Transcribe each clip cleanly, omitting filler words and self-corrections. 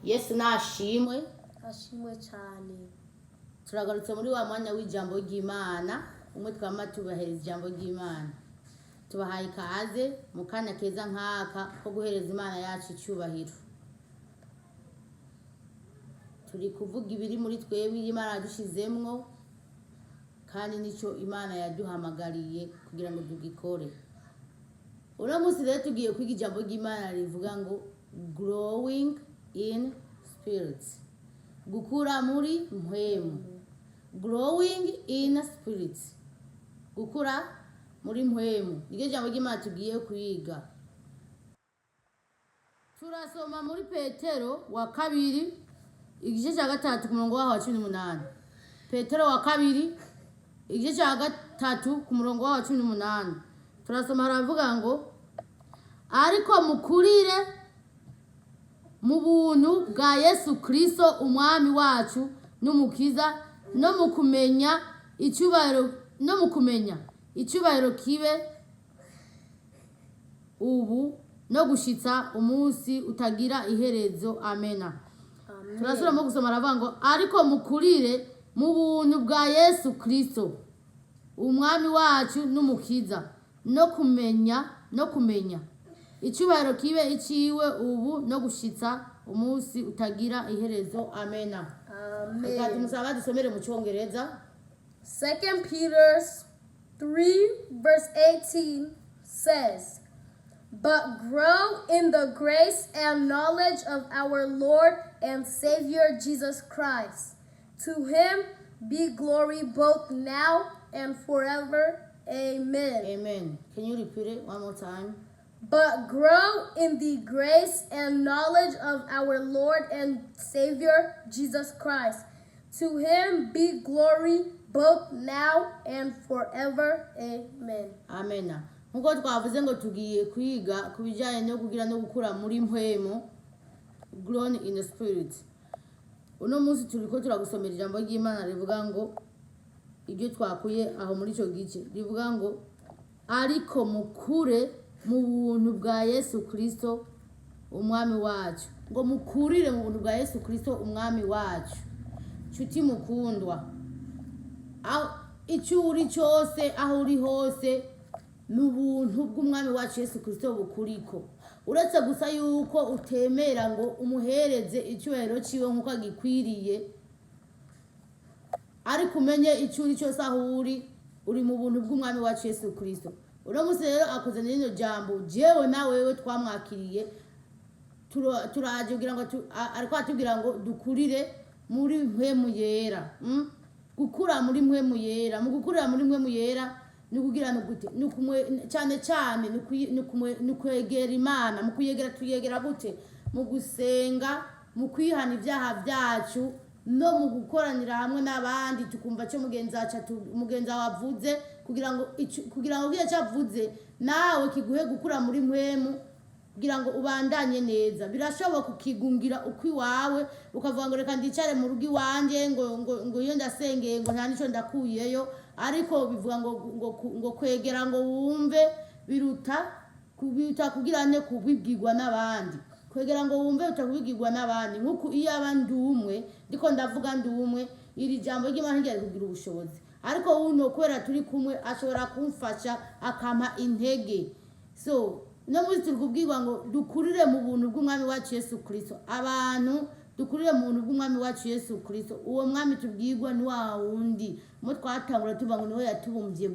Yesu nashimwe. Ashimwe cyane. Turagarutse muri wa mwanya w'ijambo ry'Imana, umwe twama tubahereza ijambo ry'Imana. Tubahaye ikaze mu kanya keza nk'aka ko guhereza Imana yacu icyubahiro. Turi kuvuga ibiri muri twebwe Imana yadushizemwo, kandi nicyo Imana yaduhamagariye kugira ngo tugikore. Uno munsi rero tugiye kwiga ijambo ry'Imana rivuga ngo growing in spirit. Gukura muri mpwemu. Growing in spirit. Gukura muri mpwemu. Iryo jambo ry'Imana tugiye kwiga. Turasoma muri Petero wa kabiri igice cya gatatu ku murongo wa 18. Petero wa kabiri igice cya gatatu ku murongo wa 18. Turasoma haravuga ngo ariko mukurire mu buntu bwa Yesu Kristo umwami wacu n'umukiza, no mukumenya icyubahiro kibe ubu no gushitsa umunsi utagira iherezo. Amena. Turasubiramo gusoma aravuga ngo ariko mukurire mu buntu bwa Yesu Kristo umwami wacu n'umukiza, no kumenya icyubahiro kibe iciwe ubu no gushitsa umunsi utagira iherezo. Amena. Reka tumusaba dusomere mu Cyongereza. 2 Peter 3 verse 18 says, "But grow in the grace and knowledge of our Lord and Savior Jesus Christ. To him be glory both now and forever. Amen." Amen. Can you repeat it one more time? But grow in the grace and knowledge of our Lord and Savior Jesus Christ. To him be glory both now and forever. Amen. Amen. Nkuko twavuze ngo tugiye kwiga kubijanye no kugira no gukura muri mpwemu, grown in the spirit. Uno munsi turiko turagusomera ijambo ry'Imana rivuga ngo ibyo twakuye aho muri cyo gice rivuga ngo ariko mukure mu buntu bwa Yesu Kristo umwami wacu. Ngo mukurire mu buntu bwa Yesu Kristo umwami wacu. Nshuti mukundwa, aho icyo uri cyose, aho uri hose, n'ubuntu bw'umwami wacu Yesu Kristo bukuriko. Uretse gusa yuko utemera ngo umuhereze icyubahiro ciwe nkuko agikwiriye, ariko umenye icyo uri cyose, aho uri mu buntu bw'umwami wacu Yesu Kristo. Uno munsi rero akuzanira ino jambo jewe na wewe twamwakiriye, turaje kugira ngo ariko atubwira ngo dukurire muri mpwemu yera. Gukura muri mpwemu yera. Mu gukurira muri mpwemu yera ni kugira no gute, cyane ni kwegera Imana. Mu kuyegera tuyegera gute? Mu gusenga, mu kwihana ibyaha byacu, no mu gukoranira hamwe n'abandi tukumva cyo mugenza wavuze, kugira ngo gihe cyavuze nawe kiguhe gukura muri mpwemu, kugira ngo ubandanye neza. Birashoboka ukigungira ukwi wawe ukavuga ngo reka ndicare mu rugi wanje ngo iyo ndasengeye ngo nta nico ndakuyeyo, ariko bivuga ngo kwegera ngo wumve biruta kugira ne kubibwirwa n'abandi. Kwegera ngo wumve utakubigirwa n'abandi. Nkuko iyo abandi umwe ndiko ndavuga ndi umwe, iri jambo ry'Imana ngiye kugira ubushobozi, ariko uno kwera turi kumwe ashobora kumfasha akampa intege. So no muri turi kubwirwa ngo dukurire mu buntu bw'umwami wacu Yesu Kristo. Abantu dukurire mu buntu bw'umwami wacu Yesu Kristo. Uwo mwami tubwirwa ni wa wundi mo twatangura tuvuga ngo niwe yatubumbye,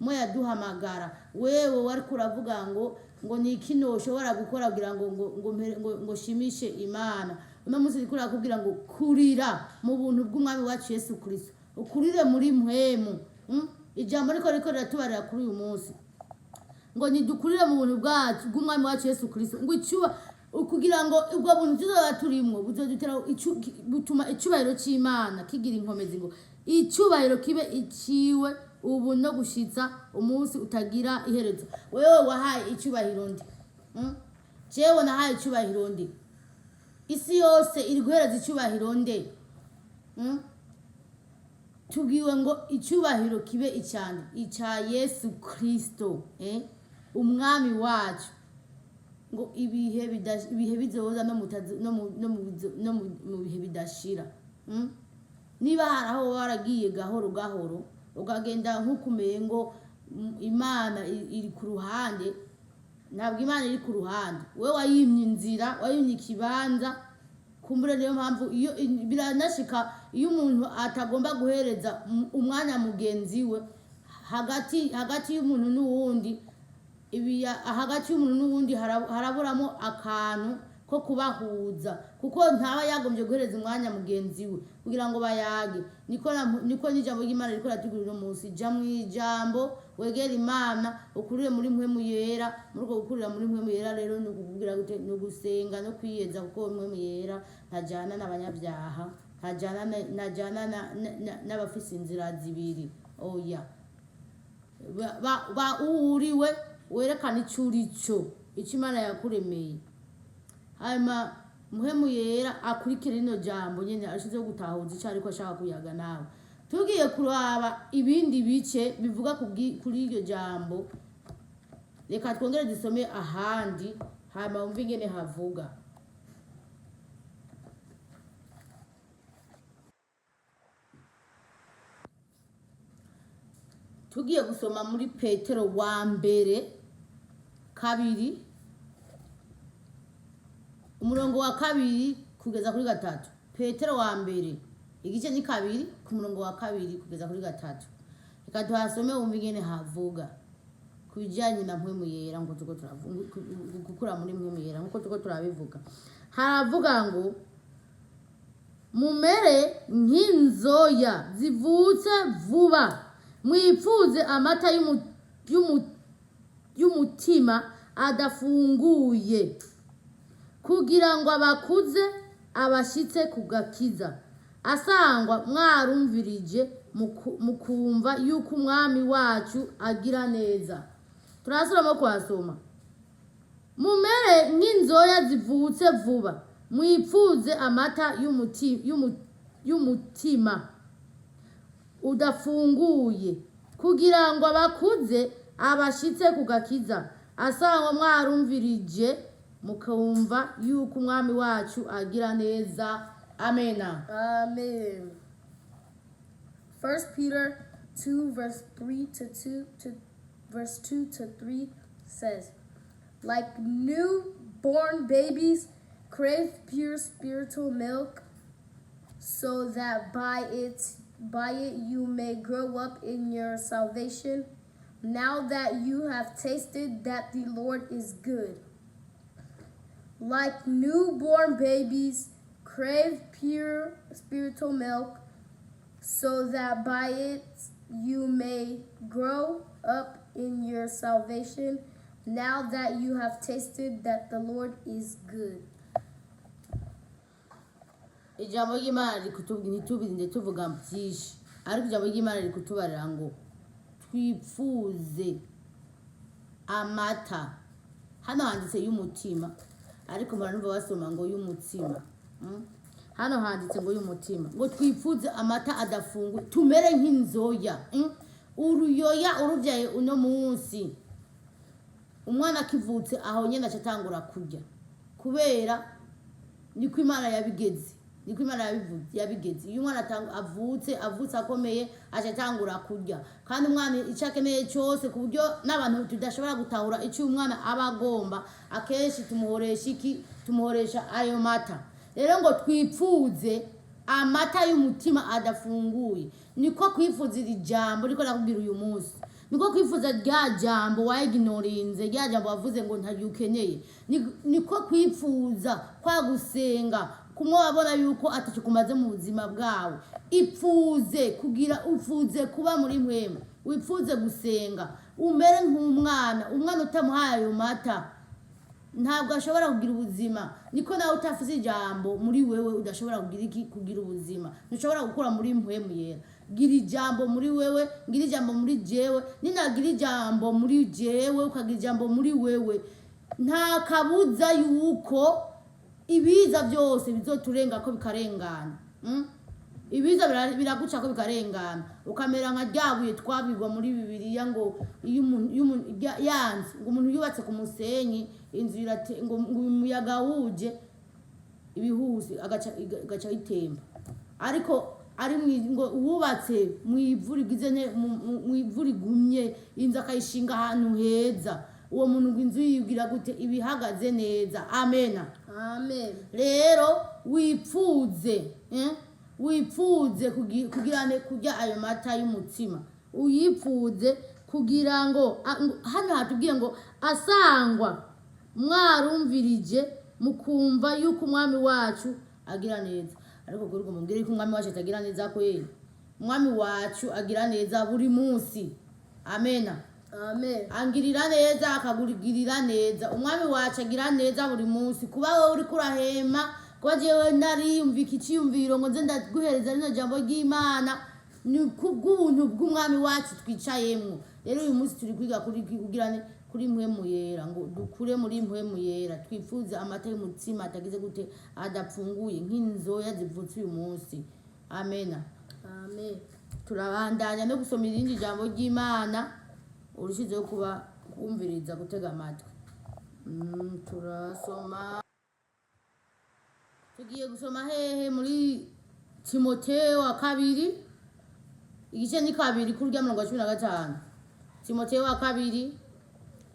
mo yaduhamagara. Wewe wari kuravuga ngo ni iki noshobora gukora kugira ngo shimishe Imana. Uno munsi ndikura kubwira ngo kurira mu buntu bw'umwami wacu Yesu Kristo. Ukurire muri mpwemu. Ijambo riko riratubarira kuri uyu munsi ngo nidukurire mu buntu bw'umwami wacu Yesu Kristo. Ngo icyuba kugira ngo ubwo buntu tuzoba turimo buzodutera butuma icyubahiro cy'Imana kigira inkomezi. Ngo icyubahiro kibe iciwe ubu no gushitsa umunsi utagira iherezo. Wewe wahaye icyubahiro ndi, jewe nahaye icyubahiro ndi. Isi yose iri guhereza icyubahiro nde? Tugiwe ngo icyubahiro kibe icyande icya Yesu Kristo, umwami wacu. ngo ibihe bizoza no mu bihe bidashira. Niba hari aho waragiye gahoro gahoro ukagenda nk'ukumeye ngo Imana iri ku ruhande, ntabwo Imana iri ku ruhande, we wayimye inzira, wayimye ikibanza. Kumbure niyo mpamvu iyo biranashika iyo umuntu atagomba guhereza umwanya mugenzi we hagati y'umuntu n'uwundi, hagati y'umuntu n'uwundi haraburamo akantu ko kubahuza, kuko ntaba yagombye guhereza umwanya mugenzi we kugira ngo bayage. Niko n'ijambo ry'Imana riko ratugurira umunsi, ja mu ijambo wegera Imana ukurire muri mpwemu yera. Muri uko gukurira muri mpwemu yera rero ni ukubwira gute, ni ugusenga no kwiyeza, kuko mpwemu yera ntajana n'abanyabyaha, ntajana n'abafise inzira zibiri. Oya, uriwe werekana icyo uri cyo, icyo Imana yakuremeye. Hanyuma mpwemu yera akurikira rino jambo nyene ashizeho gutahuza icyo ariko ashaka kuyaga nawe. Tugiye kuraba ibindi bice bivuga kuri iryo jambo, reka twongere dusome ahandi hanyuma wumve ingene havuga. Tugiye gusoma muri Petero wa mbere 2 umurongo wa 2 kugeza kuri 3. Petero wa mbere igice ni 2 ku murongo wa 2 kugeza kuri 3. Reka tuhasome wumve ingene havuga kubijanye na mpwemu yera, ngo tuko turavuga gukura muri mpwemu yera, nkuko tuko turabivuga. Haravuga ngo mumere nk'inzoya zivutse vuba, mwipfuze amata y'umutima adafunguye, kugira ngo abakuze abashitse kugakiza, asangwa mwarumvirije mukumva yuko umwami wacu agira neza. Turasubiramo kwasoma. Mumere nk'inzoya zivutse vuba, mwipfuze amata y'umutima udafunguye, kugira ngo abakuze abashitse kugakiza, asangwa mwarumvirije mukumva yuko umwami wacu agira neza. Amena. Amen. 1 Peter 2 verse 2 to 3 says, like newborn babies, crave pure spiritual milk, so that by it you may grow up in your salvation, now that you have tasted that the Lord is good. Like newborn babies, crave pure spiritual milk, so that by it you may grow up in your salvation, now that you have tasted that the Lord is good. Ijambo ry'Imana ntitubirinde tuvuga byinshi, ariko ijambo ry'Imana rikutubarira ngo twifuze amata. Hano handitse y'umutima, ariko baranumva basoma ngo y'umutima. Hano handitse ngo y'umutima, ngo twifuze amata adafunguye, tumere nk'inzoya. Uruyoya uruvyaye uno munsi, umwana akivutse aho nyene acatangura kurya, kubera niko Imana yabigeze, niko Imana yabigeze. Iyo umwana avutse akomeye acatangura kurya, kandi umwana icyo akeneye cyose, ku buryo n'abantu tudashobora gutahura icyo umwana aba agomba, akenshi tumuhoresha iki? Tumuhoresha ayo mata. Rero ngo twipfuze amata y'umutima adafunguye, niko kwifuzira ijambo riko nakubwira uyu munsi, niko kwifuza rya jambo wayignorinze, rya jambo wavuze ngo ntaryukeneye, niko kwifuza kwa gusenga kumwe wabona yuko atacu kumaze mu buzima bwawe. Upfuze kuba muri mpwemu, wipfuze gusenga, umere nk'umwana. Umwana utamuhaye ayo mata ntabwo ashobora kugira ubuzima, niko nawe utafise ijambo muri wewe udashobora kugira ubuzima, ntushobora gukura muri mpwemu yera. Gira ijambo muri wewe, gira ijambo muri jewe, ninagira ijambo muri jewe ukagira ijambo muri wewe, nta kabuza yuko ibiza byose bizoturenga ko bikarengana. ibiza biragucako bikarengana ukamera nka ryabuye twabigwa muri Bibiliya ngo iyo umuntu yanze ngo umuntu yubatse ku musenyi inzu ngo umuyaga wuje ibihuzi agaca itemba ariko ari ngo wubatse mu ivu rigize mu ivu rigumye inzu akayishinga ahantu heza uwo muntu ngo inzu yibwira gute ibihagaze neza. Amena. Amen. Rero wipfuze kurya ayo mata y'umutima uyipfuze kugira ngo hano hatubwiye ngo asangwa mwarumvirije mukumva yuko umwami wacu agira neza ariko kuri ngo mubwire ko umwami wacu atagira neza ko yeye umwami wacu agira neza buri munsi. Amena. Amen. Angirira neza akagurigirira neza umwami wacu agira neza buri munsi kuba wowe uri kurahema kuba jewe nariyumvika icyiyumviro ngo nze ndaguhereza rino jambo ry'Imana ni kubw'ubuntu bw'umwami wacu twicayemwo. Rero uyu munsi turi kwiga kuri mpwemu yera ngo dukure muri mpwemu yera twifuze amata y'umutima atagize gute adapfunguye nk'inzoya zivutse uyu munsi. Amena. Amen. Turabandanya no gusoma irindi jambo ry'Imana urushizeho kuba kumviriza gutega amatwi. Turasoma tugiye gusoma hehe muri Timoteyo wa kabiri igice ni kabiri kuri rya 15. Timoteyo wa kabiri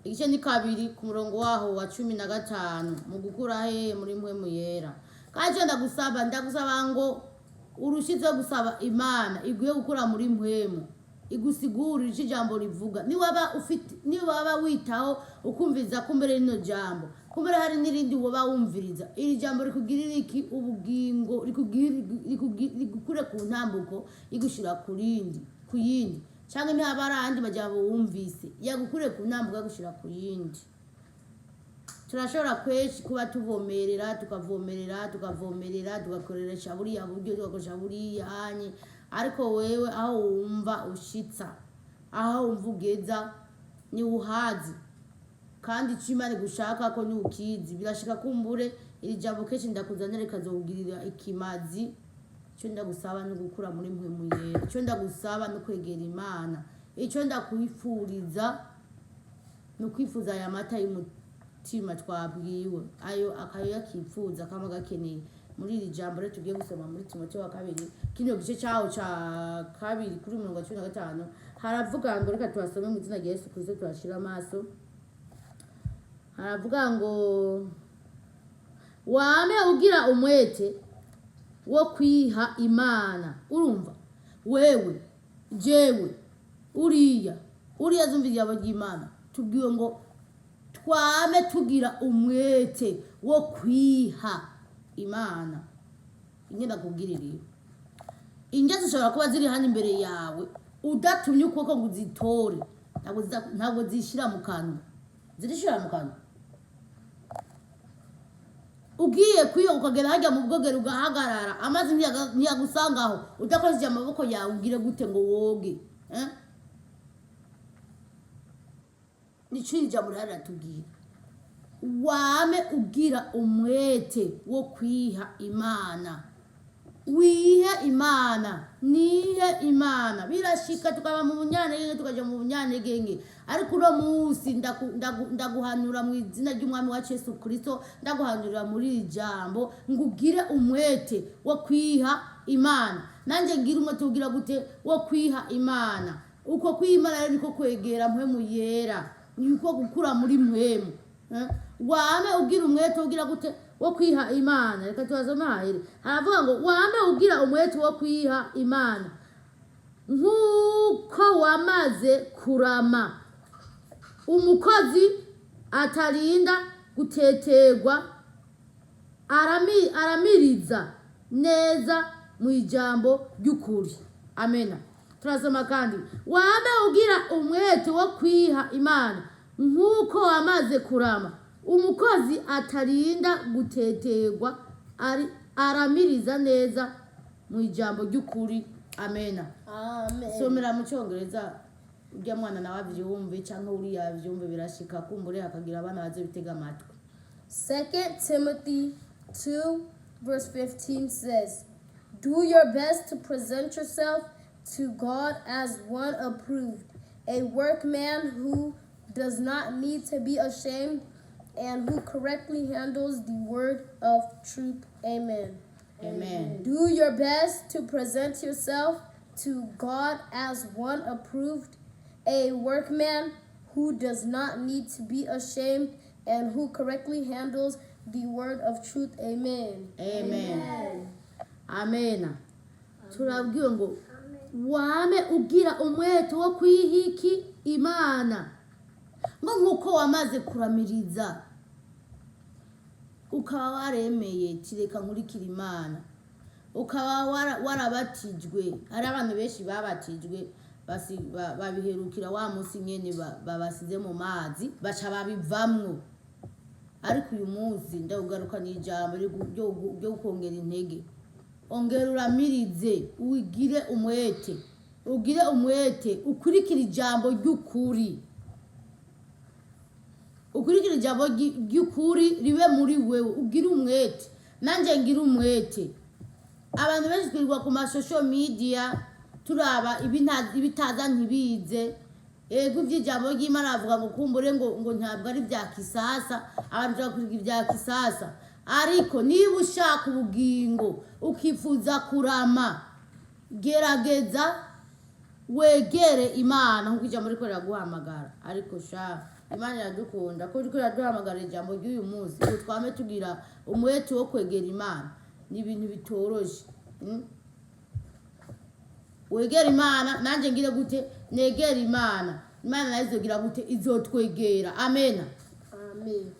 igice ni kabiri ku murongo waho wa 15 mu gukura hehe muri mpwemu yera. Kaje ndagusaba ngo urushizeho gusaba Imana iguye gukura muri mpwemu igusigurira icyo jambo rivuga niwaba witaho ukumviriza kumbere rino jambo kumbere hari n'irindi woba wumviriza iri jambo rikugirira iki ubugingo rigukure ku ntambuko igushira ku yindi cyangwa ntihaba arandi majambo wumvise yagukure ku ntambuko yagushira ku yindi. Turashobora kweshi kuba tuvomerera tugakoresha buriya buryo tugakoresha buriya hanye ariko wewe aho wumva ushitsa aho wumva ugeza ni uhazi kandi Imana gushaka ko ni ukizi birashika kumbure iri jambo keshi ndakuzanira kazogirira ikimazi cyo ndagusaba no gukura muri mpwemu yera cyo ndagusaba no kwegera Imana icyo ndakwifuriza no kwifuza aya mata y'umutima twabwiwe ayo akayo yakipfuza kama gakeneye muri iri jambo rero tugiye gusoma muri Timoteyo wa kabiri kino gice cyaho ca kabiri kuri 15 haravuga ngo reka twasome mu izina rya Yesu Kristo turashira amaso. Haravuga ngo wame ugira umwete wo kwiha Imana. Urumva wewe jewe uriya zumvira abo ry'Imana tubwiwe ngo twame tugira umwete wo kwiha Imana. Ingenda kubwirira ingezo zishobora kuba ziri hano imbere yawe udatumye ukoko ngo uzitore ntabwo zishira mu kanwa zirishira mu kanwa ugiye kwiyo ukagera hajya mu bwogero ugahagarara amazi ntiyagusangaho udakoresheje amaboko yawe ugire gute ngo woge nicyo jambo ratubwira wame ugira umwete wo kwiha Imana wihe Imana nihe Imana birashika tukaba mu bunyantege tukaja mu bunyantege ariko uno munsi ndaguhanura mu izina ry'umwami wa Yesu Kristo ndaguhanurira muri ijambo ngugire umwete wo kwiha Imana nanje ngira umwete ugira gute wo kwiha Imana uko kwimana rero niko kwegera mpwemu yera niko gukura muri mpwemu wame ugira umwete ugira gute wo kwiha Imana. Reka tubazomahire haravuga ngo wame ugira umwete wo kwiha Imana nkuko wamaze kurama umukozi atarinda gutetegwa aramiriza neza mu ijambo ry'ukuri. Amena. Turasoma kandi wame ugira umwete wo kwiha Imana nkuko wamaze kurama umukozi atarinda gutetegwa aramiriza neza mu ijambo ry'ukuri. Amena. Amen. Somera mu cyongereza ujya mwana nawe avyumve cyangwa uri yavyumve birashika kumbure hakagira abana baze bitega amatwi. 2 Timothy 2 verse 15 says, Do your best to present yourself to God as one approved, a workman who does not need to be ashamed and who correctly handles the word of truth. Amen. Amen. Do your best to present yourself to God as one approved, a workman who does not need to be ashamed and who correctly handles the word of truth. Amen. Amen. Amen. Turabwiwe ngo wame ugira umwete wo kwihiki Imana ngo nkuko wamaze kuramiriza ukaba waremeye kireka nkurikira Imana ukaba warabatijwe. Hari abantu benshi babatijwe babiherukira wa munsi nyene babasize mu mazi baca babivamwo, ariko uyu munsi ndagugaruka n'ijambo ryo gukongera intege. Ongera uramirize, ugire umwete ukurikira ijambo ry'ukuri, ukurikira ijambo ry'ukuri ribe muri wewe. Ugire umwete, nanje ngira umwete. Abantu benshi twirirwa ku social media turaba ibitaza ntibize. Ego ivy'ijambo ry'Imana avuga ngo kumbure ngo ntabwo ari bya kisasa, abantu bakurikiza ibya kisasa. Ariko niba ushaka ubugingo ukifuza kurama, gerageza wegere Imana nkuko ijambo riko riraguhamagara. Ariko Imana iradukunda ko riko riraduhamagara ijambo ry'uyu munsi ngo twame tugira umwete wo kwegera Imana. Ni ibintu bitoroshe. Wegera Imana, nanje ngire gute negera Imana. Imana nayo izogira gute izotwegera. Amen. Amen.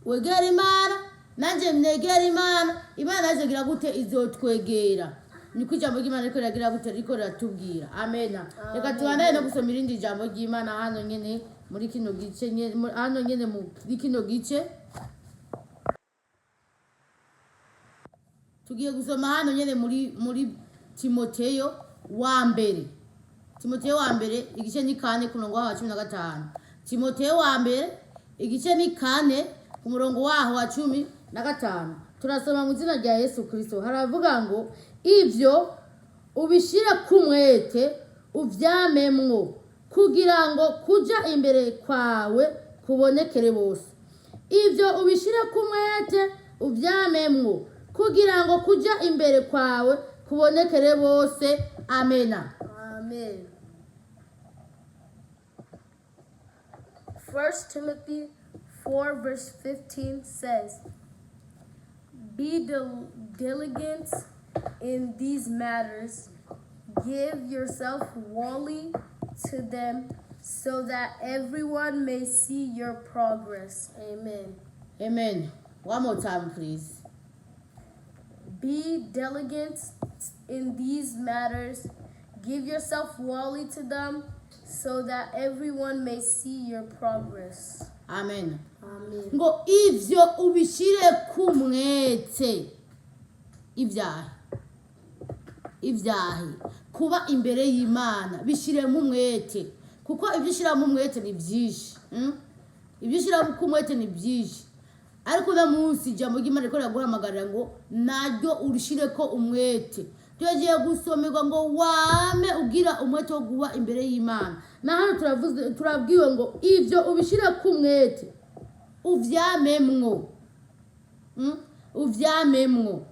Wegera Imana, nanje negera Imana, Imana nayo izogira gute izotwegera. Niko ijambo ry'Imana riko riragira gute riko riratubwira. Amen. Reka tubandane no gusoma irindi jambo ry'Imana hano nyene muri kino gice hano nyene muri kino gice. Tugiye gusoma hano nyene muri Timoteyo wa mbere. Timoteyo wa mbere igice ni 4 ku murongo wa 15. Timoteyo wa mbere igice ni 4 ku murongo waho wa 15. Turasoma mu izina rya Yesu Kristo. Haravuga ngo ivyo ubishire kumwete uvyamemwo kugira ngo kuja imbere kwawe kubonekere bose. Ivyo ubishire kumwete uvyamemwo kugira ngo kuja imbere kwawe kubonekere bose. Amen. Amen. 1 Timothy 4 verse 15 says, Be diligent in these matters. Give yourself wholly to them so that everyone may see your progress. Amen. Amen. One more time, please. Be diligent in these matters. Give yourself wholly to them so that everyone may see your progress. Amen. Amen. Ngo ivyo ubishire kumwete. Ivyahi kuba imbere y'Imana bishire mu mwete, kuko ibyo shira mu mwete ni byinshi. Ibyo shira mu mwete ni byinshi. Ariko na munsi ijambo ry'Imana riko riraguhamagarira ngo naryo urishire ko umwete. Tugiye gusomerwa ngo wame ugira umwete wo guba imbere y'Imana. Na hano turabwiwe ngo ivyo ubishire ku mwete uvyamemwo. Uvyamemwo.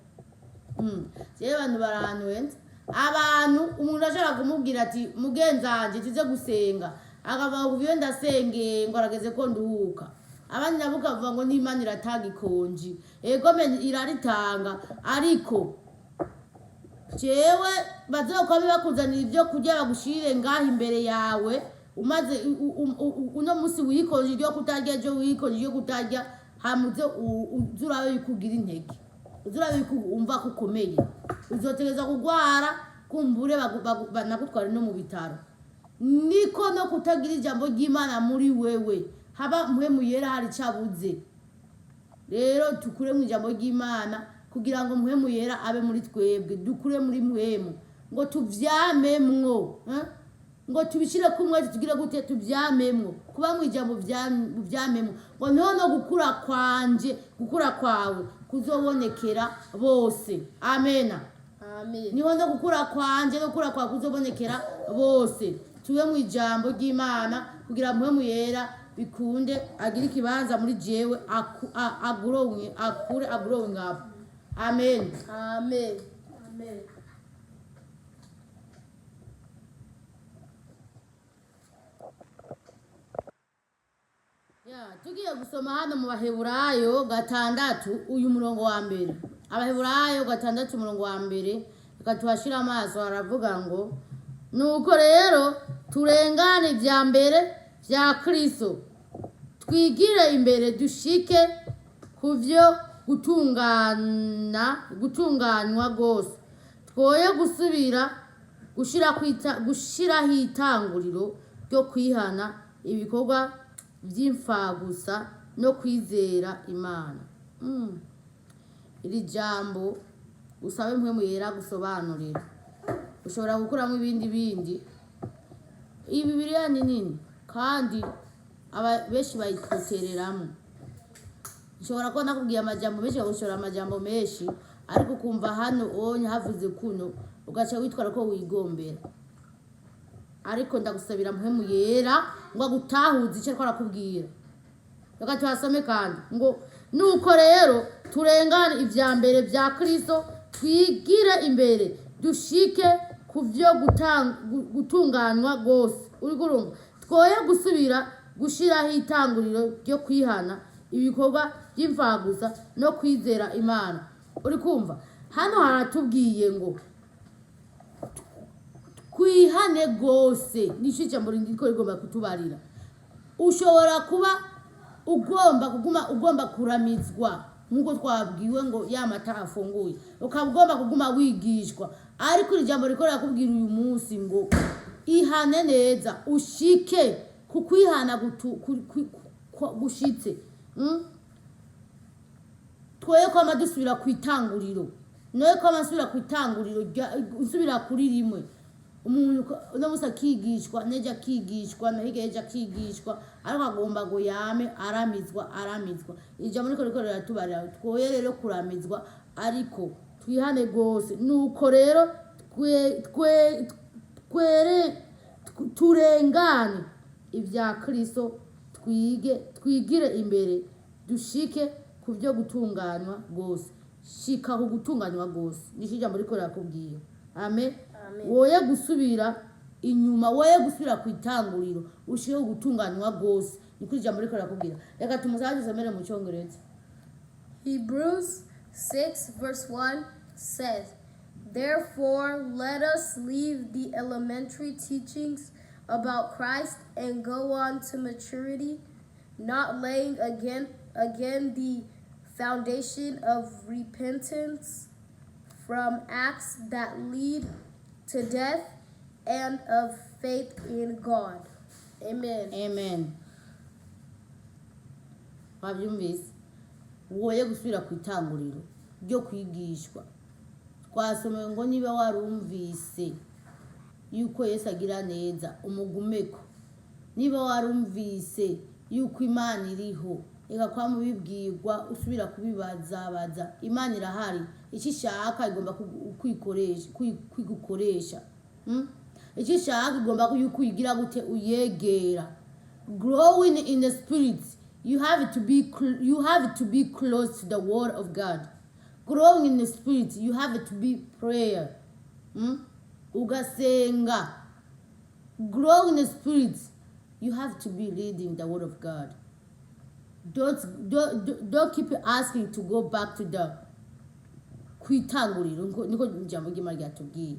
Je abantu barahantu wenze. Abantu umuntu ashaka kumubwira ati mugenzanje tuze gusenga. Akavuga ngo biyo ndasenge ngo arageze ko nduhuka. Abandi nabo kavuga ngo n'Imana iratanga ikonji. Ego iraritanga, ariko jewe bazokwame bakuzanira ibyo kurya bagushire ngaho imbere yawe umaze uno musi wikonje ryo kutarya ejo wikonje ryo kutarya hamuze uzurabe bikugira intege, uzurabe bikumva kukomeye, uzotegeza kugwara kumbure banagutwara no mu bitaro. Niko no kutagira ijambo ry'Imana muri wewe haba mpwemu yera hari cabuze. Rero tukure mu ijambo ry'Imana kugira ngo mpwemu yera abe muri twebwe, dukure muri mpwemu ngo tuvyamemwo. ngo tubishire kumwe tugire gute tubyamemwo kuba mu ijambo byamemwo ngo none gukura kwawe kuzobonekera bose. Amena. Amen. Niho no gukura kwanje no gukura kwawe kuzobonekera bose. Tube mu ijambo ry'Imana kugira mpwemu yera bikunde agira ikibanza muri jewe agurowing ngabo. Amen. Amen. Amen. Tugiye gusoma hano mu Baheburayo 6 uyu murongo wa mbere. Abaheburayo 6 umurongo wa mbere reka tuhashira amaso aravuga ngo nuko rero turengane ibya mbere bya Kristo twigire imbere dushike kuvyo gutunganywa gose twoye gusubira gushiraho itanguriro ryo kwihana ibikorwa by'imfagusa no kwizera Imana. Iri jambo usabe mpwemu yera gusobanurira. Ushobora gukuramo ibindi iyi Bibiliya ni nini kandi benshi bayikotereramo. Ushobora ko nakubwiye amajambo menshi ushobora amajambo menshi ariko kumva hano onye havuze kuno ugaca witwara ko wigombera. Ariko ndagusabira mpwemu yera ngo gutahuza icyo twarakubwira. Reka tuhasome kandi ngo nuko rero turengane ibya mbere bya Kristo twigire imbere dushike kuvyo gutunganywa gose. Uri kurumva twoye gusubira gushiraho itanguriro ryo kwihana ibikorwa by'imfagusa no kwizera Imana. Uri kumva hano haratubwiye ngo kwihane gose nisho ijambo rindiko rigomba kutubarira. Ushobora kuba ugomba kuramizwa nkuko twabwiwe ngo yamata afunguye ukagomba kuguma wigishwa ariko ijambo rikora kubwira uyu munsi ngo ihane neza ushike kukwihana gushitse. Twoye ko amadusubira kwitanguriro noye ko amasubira kwitanguriro usubira kuri rimwe umuntu no musa kigishwa neja kigishwa no higeje kigishwa ariko agomba ngo yame aramizwa. Ijambo niko rikorera tubarira twoye rero kuramizwa ariko twihane gose. Nuko rero turengane ibya Kristo twigire imbere dushike kuvyo gutunganywa gose. Shika ku gutunganywa gose nisho ijambo rikorera kubwiye. Amen. Woye gusubira inyuma woye gusubira kwitanguriro ushike gutunganywa gose niko ijambo rikorera kubwira. Reka tumusaje somere mu cyongereza. Hebrews 6 verse 1 says, "Therefore let us leave the elementary teachings about Christ and go on to maturity, not laying again the foundation of repentance from acts that lead to death and of faith in God." Amen. Amen. Wabyumvise woye gusubira kwitanguriro ryo kwigishwa. Twasomeye ngo niba warumvise yuko Yesu agira neza umugumeko, niba warumvise yuko Imana iriho ega kwa mubibwirwa usubira kubibaza. Imana irahari iki shaka igomba kwigukoresha. Iki shaka igomba kuyukuyigira gute uyegera. Growing in the spirit, you have to be close to the word of God. Growing in the spirit, you have to be prayer. Ugasenga. Grow in the spirit, you have to be reading the word of God. Don't keep asking to go back to the kwitanguriro niko njambo ry'Imana ryatubwiye.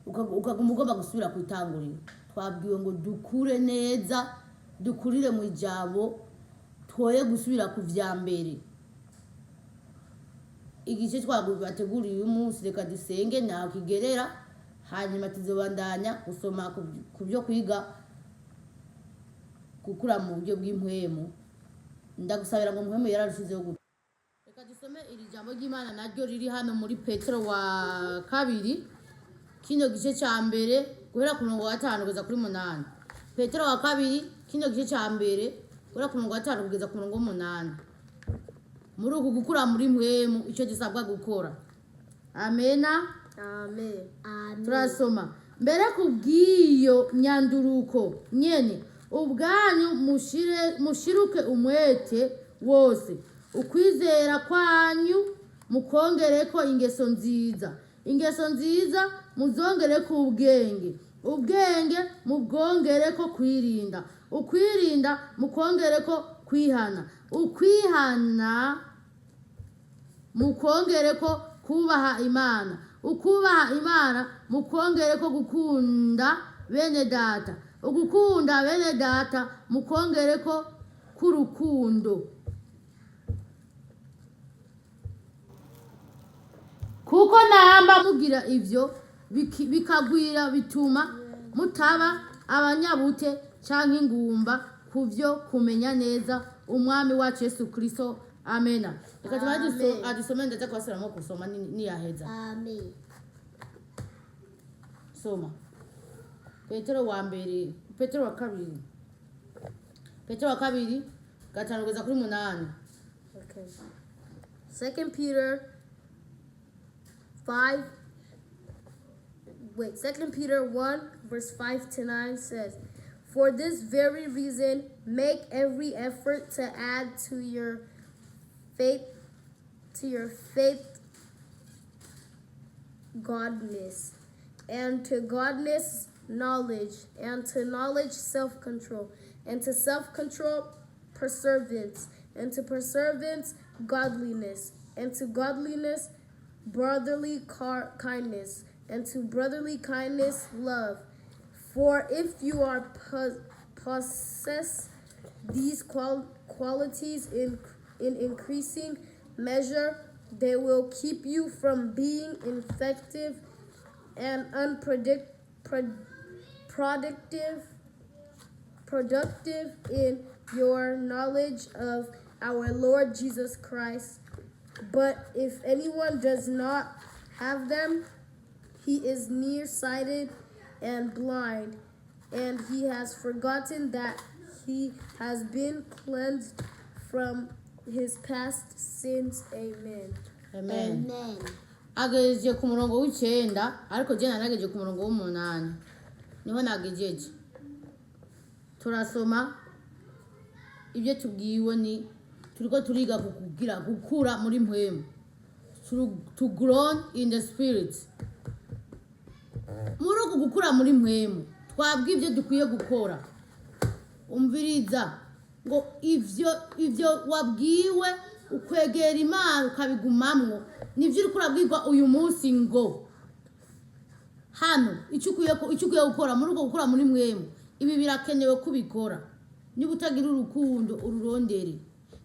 Ukaguma ugomba gusubira kwitanguriro. Twabwiwe ngo dukure neza dukurire mu ijambo twoye gusubira ku vya mbere. Igice twagubateguriye uyu munsi reka dusenge naho kigerera hanyuma tuzobandanya gusoma ku byo kwiga gukura mu buryo bw'impwemu. Ndagusabira ngo mpwemu yararushizeho gute. Reka dusome iri jambo ry'Imana naryo riri hano muri Petero wa 2 kino gice cya mbere guhera ku murongo wa 5 kugeza kuri 8. Petero wa kabiri kino gice cya mbere guhera ku murongo wa 5 kugeza ku murongo wa 8. Muri uku gukura muri mpwemu icyo gisabwa gukora. Amena. Amen. Turasoma. Mbere kubw'iyo nyanduruko nyene ubwanyu mushiruke umwete wose, ukwizera kwanyu mukongereko ingeso nziza, ingeso nziza muzongereko ubwenge, ubwenge mubwongereko kwirinda, ukwirinda mukongereko kwihana, ukwihana mukongereko kubaha Imana, ukubaha Imana mukongereko gukunda bene data, ugukunda bene data mukongereko k'urukundo. Kuko namba mugira ivyo bikagwira bituma mutaba abanyabute canke ingumba kuvyo kumenya neza umwami wacu Yesu Kristo. Amena. Reka adusome ndetse kwasiramo kusoma ni yaheza. Amen. Soma. Petero wa mbere, Petero wa kabiri. Petero wa kabiri 5 kugeza kuri 8. Okay. 2 Peter 5. Wait, 2 Peter 1 verse 5 to 9 says, "For this very reason, make every effort to add to your faith godliness, and to godliness knowledge, and to knowledge self-control, and to self-control perseverance, and to perseverance godliness, and to godliness brotherly kindness, and to brotherly kindness love. For if you are possess these qualities in increasing measure, they will keep you from being ineffective and productive in your knowledge of our Lord Jesus Christ. But if anyone does not have them, he is nearsighted and blind, and he has forgotten that he has been cleansed from his past sins. Amen. Amen. Agejeje ku murongo w'9 ariko je narageje ku murongo w'8 niho nagejeje. Turasoma ibyo tubwiwe ni turiko turiga kugira gukura muri mpwemu, to grow in the spirit. Muri uku gukura muri mpwemu twabwiye ibyo dukwiye gukora. Umviriza ngo ivyo wabwiwe ukwegera Imana ukabigumamwo nivyo uri kurabwirwa uyu munsi ngo hano icyo ukwiye gukora muri uko gukora muri mpwemu. Ibi birakenewe kubikora. Niba utagira urukundo ururondere,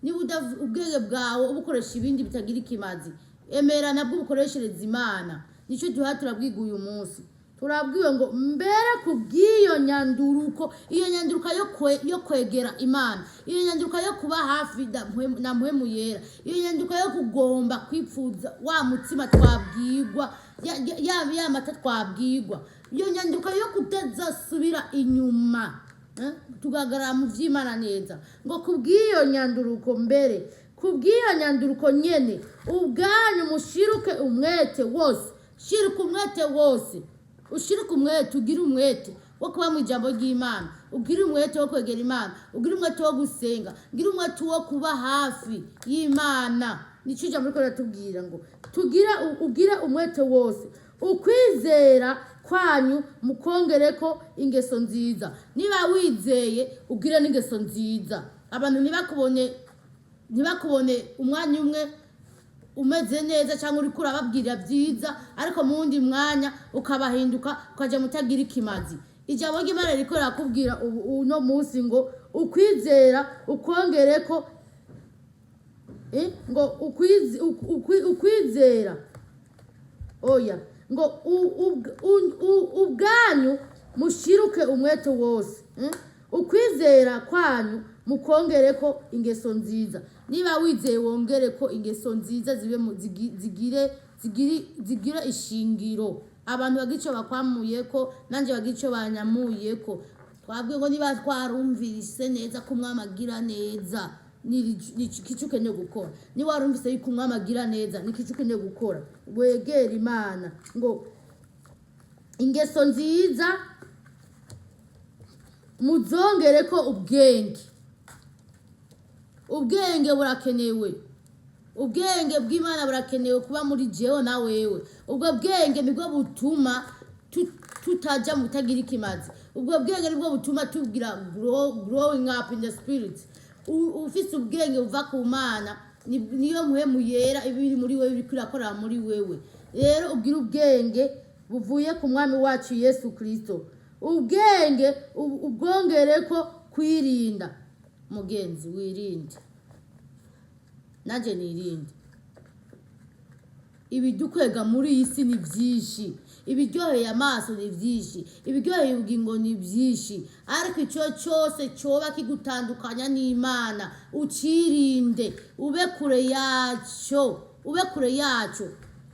niba ubwenge bwawe ubukoresha ibindi bitagira ikimazi, emera nabwo ubukoreshereza Imana. Nicyo duha turabwiga uyu munsi. Turabwiwe ngo mbere kubw'iyo nyanduruko, iyo nyanduruka yo kwegera Imana, iyo nyanduruka yo kuba hafi na mpwemu yera, iyo nyanduruka yo kugomba kwipfuza wa mutima twabwirwa, ya mata twabwirwa, iyo nyanduruka yo kutazasubira inyuma, tugagarara mu vy'Imana neza. Ngo kubw'iyo nyanduruko mbere, kubw'iyo nyanduruko nyene ubwanyu mushiruke umwete wose, shiruka umwete wose. Ushirika umwete, ugira umwete wo kuba mu ijambo ry'Imana, ugira umwete wo kwegera Imana, ugira umwete wo gusenga, ugira umwete wo kuba hafi y'Imana. Nicyo ijambo riko ratubwira ngo ugira umwete wose, ukwizera kwanyu mukongereko ingeso nziza. Niba wizeye ugire n'ingeso nziza. Abantu ntibakubone umwanya umwe umeze neza cyangwa uri kurababwira byiza, ariko mu wundi mwanya ukabahinduka ukaja mutagira ikimazi. Ijambo ry'Imana riko rakubwira uno munsi ngo ukwizera ukongereko ngo ukwizera oya ngo ubwanyu mushiruke umwete wose, ukwizera kwanyu mukongereko ingeso nziza. Niba wizeye wongereko ingeso nziza zibe zigire ishingiro abantu bagira icyo bakwamuyeko nanjye bagira icyo banyamuyeko. Twabwiye ngo niba twarumvise neza ko umwami agira neza ni iki ukeneye gukora. Niba warumvise yuko umwami agira neza ni iki ukeneye gukora. Wegera Imana ngo ingeso nziza muzongere ko ubwenge burakenewe. Ubwenge bw'Imana burakenewe kuba muri jewe na wewe. Ubwo bwenge nibwo butuma tutajya mutagira ikimazi. Ubwo bwenge nibwo butuma tugira growing up in the spirit. Ufite ubwenge uva ku Mana niyo mpwemu yera ibiri muri wewe bikwirakora muri wewe. Rero ubwira ubwenge buvuye ku mwami wacu Yesu Kristo. Ubwenge ubwongere ko kwirinda. Mugenzi wirinde naje nirinde. Ibidukwega muri iyi si ni byinshi, ibiryoheye amaso ni byinshi, ibiryoheye ubugingo ni byinshi, ariko icyo cyose cyoba kigutandukanya n'Imana ucirinde. Ube kure yacyo,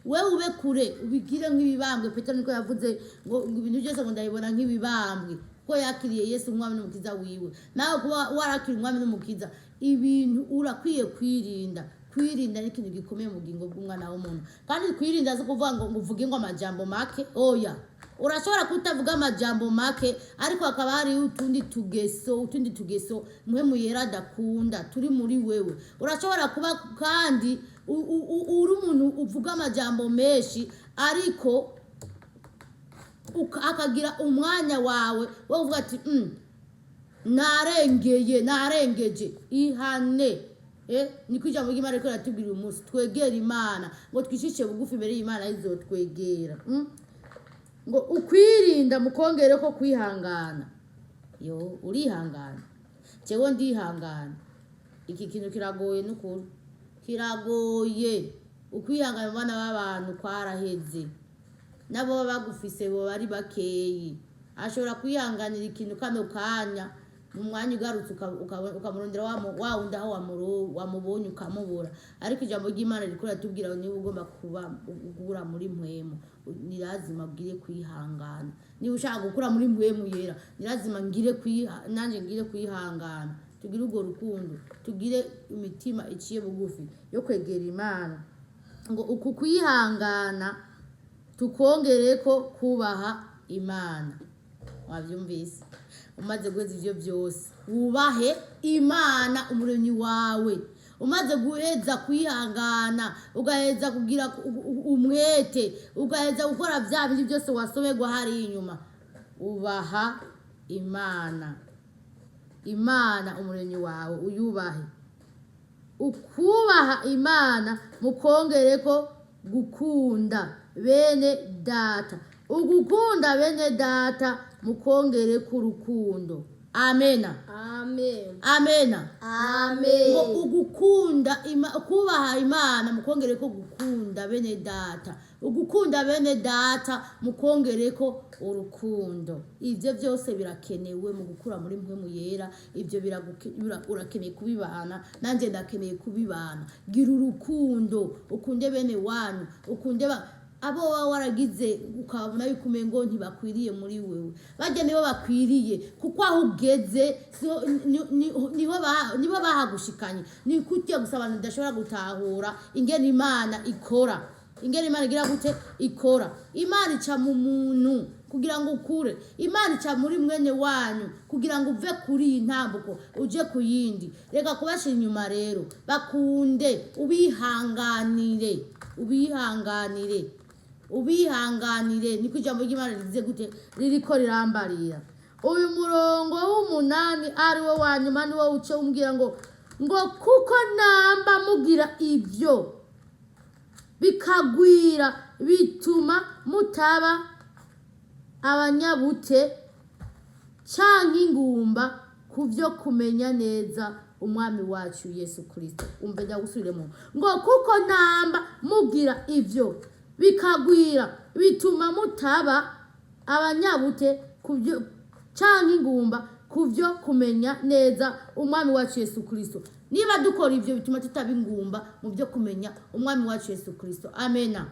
wewe ube kure, ubigire nk'ibibambwe. Petero niko yavuze ngo ibintu byose ngo ndabibona nk'ibibambwe, ko yakiriye Yesu umwami n'umukiza wiwe. Nawe kuba warakiriye umwami n'umukiza, ibintu urakwiye kwirinda ni ikintu gikomeye mu bugingo bw'umwana w'umuntu. Kandi kwirinda zo kuvuga ngo uvuge ngo amajambo make, oya. Urashobora kutavuga amajambo make, ariko hakaba hari utundi tugeso mpwemu yera adakunda turi muri wewe. Urashobora kuba kandi uri umuntu uvuga amajambo menshi, ariko akagira umwanya wawe wo kuvuga ati narengeje. Ihane. Niko ijambo ry'Imana riko ratubwira umunsi twegera Imana ngo twishishe bugufi imbere y'Imana izotwegera. Ngo ukwirinda mukongere ko kwihangana. Urihangana. Jewe ndihangana. Iki kintu kiragoye n'ukuri. Kiragoye. Ukwihangana bana b'abantu kwaraheze. Nabo bagufise bo bari bakeyi. Ashobora kwihanganira ikintu kano kanya, mu mwanya ugarutse ukamurondera wa wundi aho wamubonye ukamubura. Ariko ijambo ry'Imana riko ratubwira niba ugomba gukura muri mpwemu, ni lazima ugire kwihangana. Niba ushaka gukura muri mpwemu yera, ni lazima nanjye ngire kwihangana. Tugire urwo rukundo, tugire imitima iciye bugufi yo kwegera Imana. Ngo uku kwihangana tukongere ko kubaha Imana. Wabyumvise? Umaze guheza ibyo byose, wubahe Imana umuremyi wawe. Umaze guheza kwihangana, ugaheza kugira umwete, ugaheza gukora bya bindi byose wasomerwa hari inyuma, ubaha Imana. Imana umuremyi wawe uyubahe. Ukubaha Imana mukongere ko gukunda bene data. Ugukunda bene data mukongere ku rukundo. Amena. Ugukunda kubaha Imana mukongere ko gukunda bene data. Ugukunda bene data mukongere ko urukundo. Ibyo byose birakenewe mu gukura muri mpwemu yera. Ibyo urakeneye kubibana, nanjye ndakeneye kubibana. Gira urukundo, ukunde bene wanyu, ukunde abo waragize ukabona yuko umengo ntibakwiriye muri wewe. Bajya nibo bakwiriye, kuko aho ugeze nibo bahagushikanye. Ni kujya gusaba ndashobora gutahura ingene Imana ikora. Ingene Imana igira gute ikora. Imana ica mu muntu kugira ngo ukure. Imana ica muri mwene wanyu kugira ngo uve kuri iyi ntambuko uje ku yindi. Reka kubashira inyuma rero, bakunde, ubihanganire. Niko ijambo ry'Imana rigize gute ririko rirambarira. Uyu murongo w'8 ari wo wanyuma ni wo uce umbwira ngo kuko namba mugira ibyo bikagwira bituma mutaba abanyabute canke ingumba kuvyo kumenya neza umwami wacu Yesu Kristo. Umbe ndagusubiremo ngo kuko namba mugira ibyo bikagwira bituma mutaba abanyabute kuvyo canke ingumba kuvyo kumenya neza umwami wacu Yesu Kristo. Niba dukora ivyo bituma tutaba ingumba mu byo kumenya umwami wacu Yesu Kristo. Amena.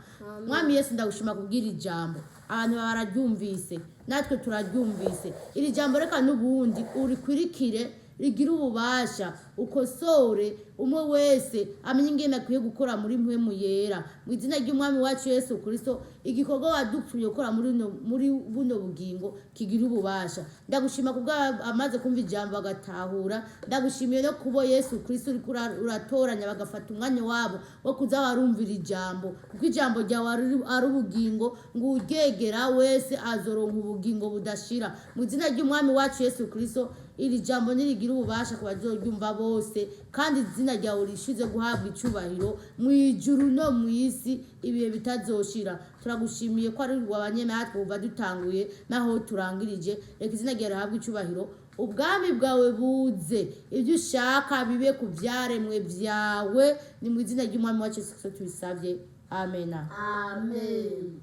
Mwami Yesu ndagushima kubwira ijambo. Abantu bararyumvise, natwe turaryumvise. Iri jambo reka n'ubundi urikwirikire rigira ububasha ukosore umwe wese amenye ingene akwiye gukora muri mpwemu yera mu izina ry'umwami wacu Yesu Kristo. Igikorwa wadupfuye gukora muri buno bugingo kigira ububasha. Ndagushima kubwa amaze kumva ijambo agatahura. Ndagushimiye no kubo Yesu Kristo uri uratoranya bagafata umwanya wabo wo kuza barumvira ijambo, kuko ijambo ryawe ari ubugingo, ngo ugegera wese azoronka ubugingo budashira mu izina ry'umwami wacu Yesu Kristo. Iri jambo nirigira ububasha ku bazoryumva bose, kandi izina ryawe rishize guhabwa icubahiro mu ijuru no mu isi ibihe bitazoshira. Turagushimiye ko ari wabanye natwe kuva dutanguye naho turangirije. Reka izina ryawe rihabwe icubahiro, ubwami bwawe buze, ibyo ushaka bibe ku vyaremwe vyawe, ni mu izina ry'umwami wacu Yesu Kristo tubisavye. Amen. Amen.